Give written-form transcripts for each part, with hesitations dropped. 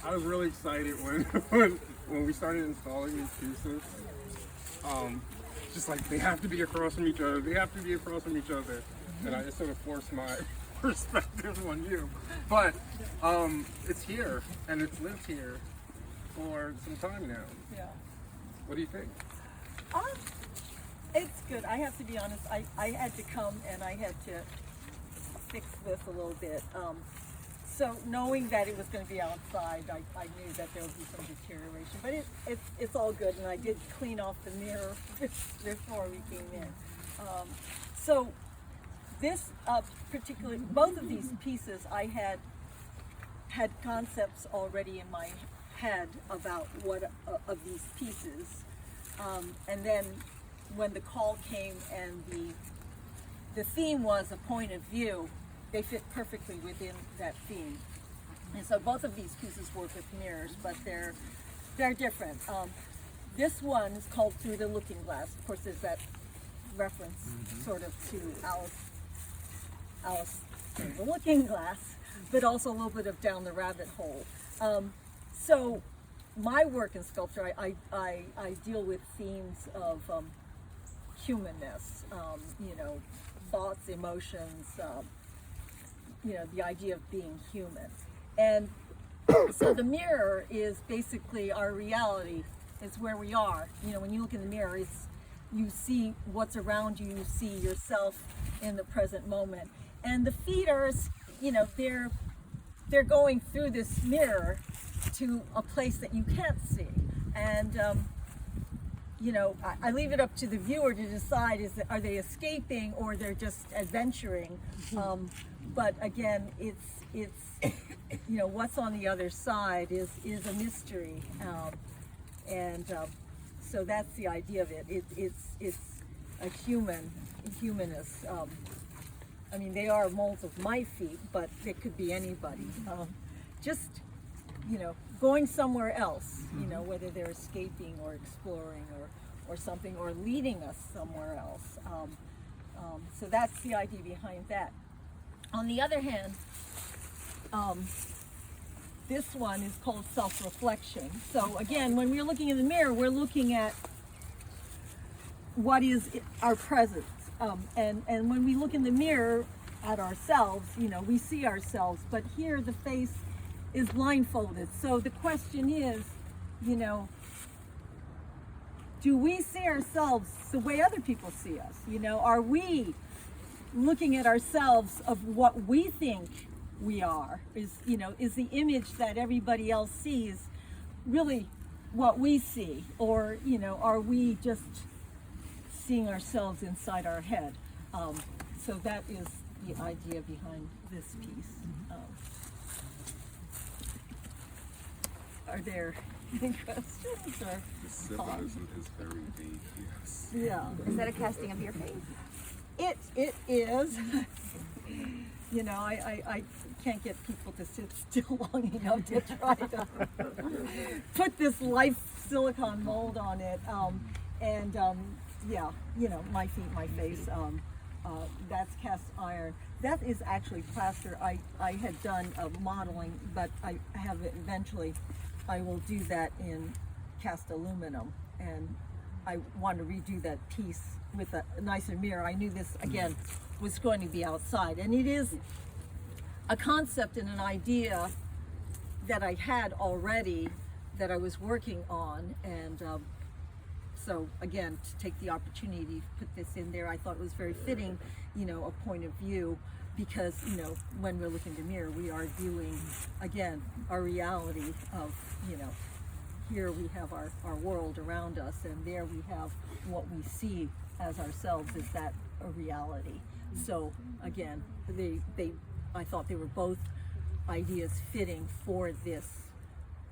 I was really excited when when we started installing these pieces. Just like they have to be across from each other. They have to be across from each other, and I just sort of forced my perspective on you. But it's here, and it's lived here for some time now. Yeah. What do you think? It's good. I have to be honest. I had to come and I had to fix this a little bit. So knowing that it was going to be outside, I knew that there would be some deterioration. But it's all good, and I did clean off the mirror before we came in. So this particular, both of these pieces, I had concepts already in my head about what of these pieces, and then when the call came and the theme was a point of view, they fit perfectly within that theme. And so both of these pieces work with mirrors, but they're different. This one is called Through the Looking Glass. Of course, there's that reference sort of to Alice through the Looking Glass, but also a little bit of Down the Rabbit Hole. So my work in sculpture, I deal with themes of humanness, thoughts, emotions, the idea of being human. And so the mirror is basically our reality. It's where we are. When you look in the mirror, you see what's around you, you see yourself in the present moment. And the feet are, they're going through this mirror to a place that you can't see. And I leave it up to the viewer to decide, are they escaping or they're just adventuring? But again, it's what's on the other side is a mystery, so that's the idea of it. It's a humanist. They are molds of my feet, but it could be anybody. Just going somewhere else. Whether they're escaping or exploring or something, or leading us somewhere else. So that's the idea behind that. On the other hand, this one is called self-reflection. So again, when we're looking in the mirror, we're looking at what is our presence. And when we look in the mirror at ourselves, we see ourselves, but here the face is blindfolded. So the question is, do we see ourselves the way other people see us? Are we looking at ourselves of what we think we are? Is the image that everybody else sees really what we see? Or, are we just seeing ourselves inside our head? So that is the idea behind this piece. Are there any questions? Or The symbolism is very deep, yes. yeah. Is that a casting of your face? It is. I can't get people to sit still long enough to try to put this life silicone mold on it. My feet, my face. That's cast iron. That is actually plaster. I had done modeling, but I have eventually. I will do that in cast aluminum, and I want to redo that piece with a nicer mirror. I knew this, again, was going to be outside, and it is a concept and an idea that I had already that I was working on, and so again, to take the opportunity to put this in there, I thought it was very fitting, a point of view, because when we're looking in the mirror, we are viewing again our reality of here we have our world around us, and there we have what we see as ourselves. Is that a reality? So again, I thought they were both ideas fitting for this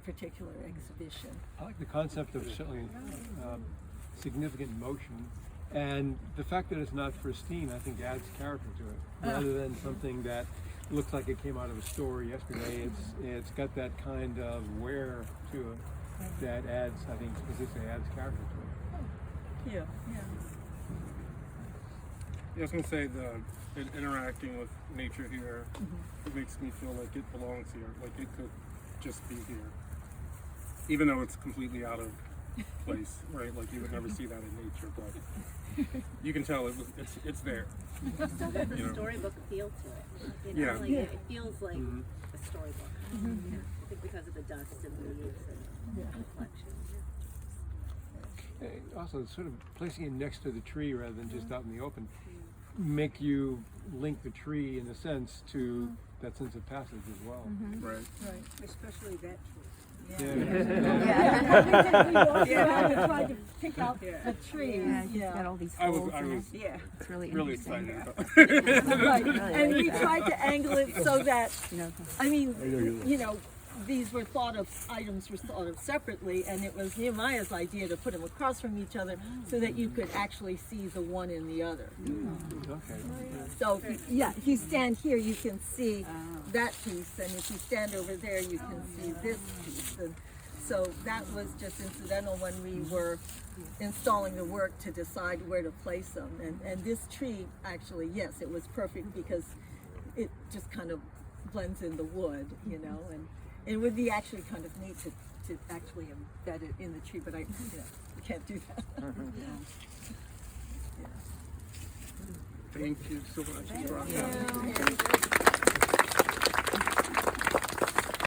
particular exhibition. I like the concept of certainly significant motion, and the fact that it's not pristine, I think, adds character to it, rather than something that looks like it came out of a store yesterday. It's got that kind of wear to it that adds, I think, specifically adds character to it. Yeah. I was going to say interacting with nature here, it makes me feel like it belongs here, like it could just be here. even though it's completely out of place, right? Like you would never see that in nature, but you can tell it's there. It still has You know. a storybook feel to it. You know, Yeah. like it feels like a storybook. I think because of the dust and the leaves and reflection. Also, sort of placing it next to the tree rather than just out in the open, make you link the tree in a sense to that sense of passage as well. Right. Especially that tree. We walked around and tried to pick out the trees. Yeah, he's got all these I folds in was it. Yeah. It's really really interesting. excited about Right. Really And like we that. tried to angle it so that, You know, I mean, you know, these were items were thought of separately, and it was Nehemiah's idea to put them across from each other so that you could actually see the one in the other. Okay. So, if you stand here, you can see that piece, and if you stand over there, you can see this piece. And so that was just incidental when we were installing the work to decide where to place them. And this tree, actually, yes, it was perfect because it just kind of blends in the wood, you know, and it would be actually kind of neat to actually embed it in the tree, but I can't do that. Thank you so much.